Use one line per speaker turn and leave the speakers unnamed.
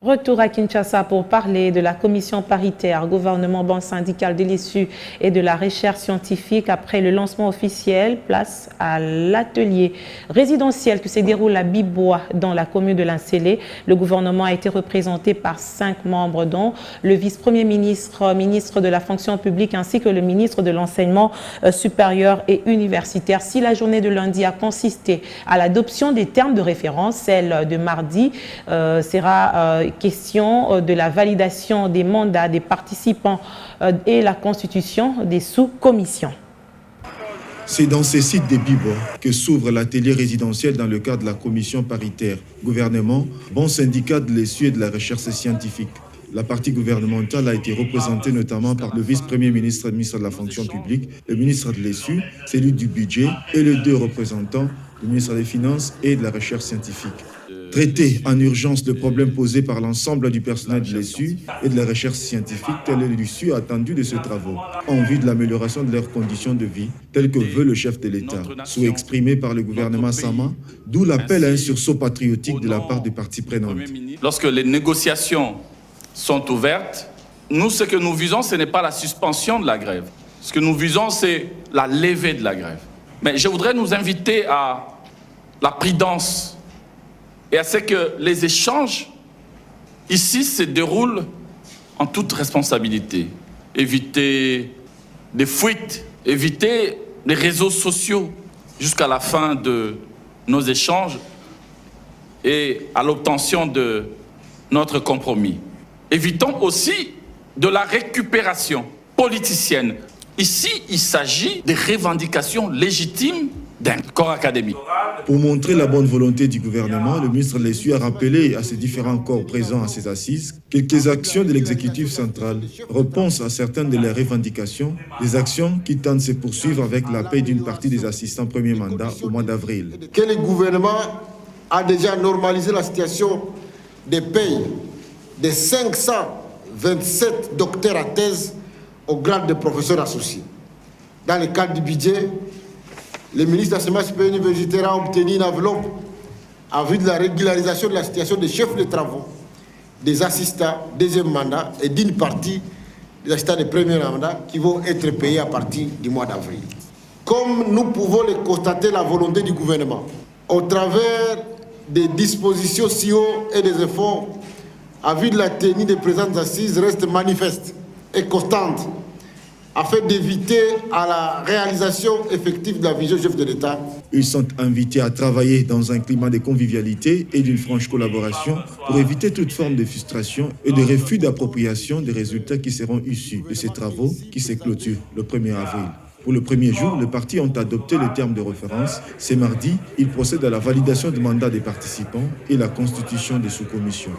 Retour à Kinshasa pour parler de la commission paritaire gouvernement banque syndicale de l'issue et de la recherche scientifique. Après le lancement officiel, place à l'atelier résidentiel qui se déroule à Bibois dans la commune de Linsélé. Le gouvernement a été représenté par 5 membres dont le vice-premier ministre, ministre de la fonction publique ainsi que le ministre de l'enseignement supérieur et universitaire. Si la journée de lundi a consisté à l'adoption des termes de référence, celle de mardi sera question de la validation des mandats des participants et la constitution des sous-commissions.
C'est dans ces sites de Bibois que s'ouvre l'atelier résidentiel dans le cadre de la commission paritaire gouvernement, bon syndicat de l'issue et de la recherche scientifique. La partie gouvernementale a été représentée notamment par le vice-premier ministre, ministre de la fonction publique, le ministre de l'issue, celui du budget et les 2 représentants, le ministre des Finances et de la recherche scientifique. Traiter en urgence le problème posé par l'ensemble du personnel de l'ESU et de la recherche scientifique, tel est l'issue attendue de ces travaux, en vue de l'amélioration de leurs conditions de vie, telles que veut le chef de l'État, souhait exprimé par le gouvernement Sama, d'où l'appel à un sursaut patriotique de la part des parties prenantes.
Lorsque les négociations sont ouvertes, nous, ce que nous visons, ce n'est pas la suspension de la grève. Ce que nous visons, c'est la levée de la grève. Mais je voudrais nous inviter à la prudence et à ce que les échanges ici se déroulent en toute responsabilité. Éviter des fuites, éviter les réseaux sociaux jusqu'à la fin de nos échanges et à l'obtention de notre compromis. Évitons aussi de la récupération politicienne. Ici, il s'agit des revendications légitimes d'un corps académique.
Pour montrer la bonne volonté du gouvernement, le ministre de l'Essue a rappelé à ces différents corps présents à ces assises quelques actions de l'exécutif central, réponse à certaines de leurs revendications, des actions qui tentent de se poursuivre avec la paie d'une partie des assistants premier mandat au mois d'avril.
Que le gouvernement a déjà normalisé la situation des payes des 527 docteurs à thèse au grade de professeur associé. Dans le cadre du budget, le ministre de l'Enseignement supérieur universitaire a obtenu une enveloppe en vue de la régularisation de la situation des chefs de travaux, des assistants deuxième mandat et d'une partie des assistants de premier mandat qui vont être payés à partir du mois d'avril. Comme nous pouvons le constater, la volonté du gouvernement, au travers des dispositions SIO et des efforts en vue de la tenue des présentes assises, reste manifeste et constante, afin d'éviter à la réalisation effective de la vision chef de l'État.
Ils sont invités à travailler dans un climat de convivialité et d'une franche collaboration pour éviter toute forme de frustration et de refus d'appropriation des résultats qui seront issus de ces travaux qui se clôturent le 1er avril. Pour le premier jour, les partis ont adopté le terme de référence. Ce mardi, ils procèdent à la validation du mandat des participants et la constitution des sous-commissions.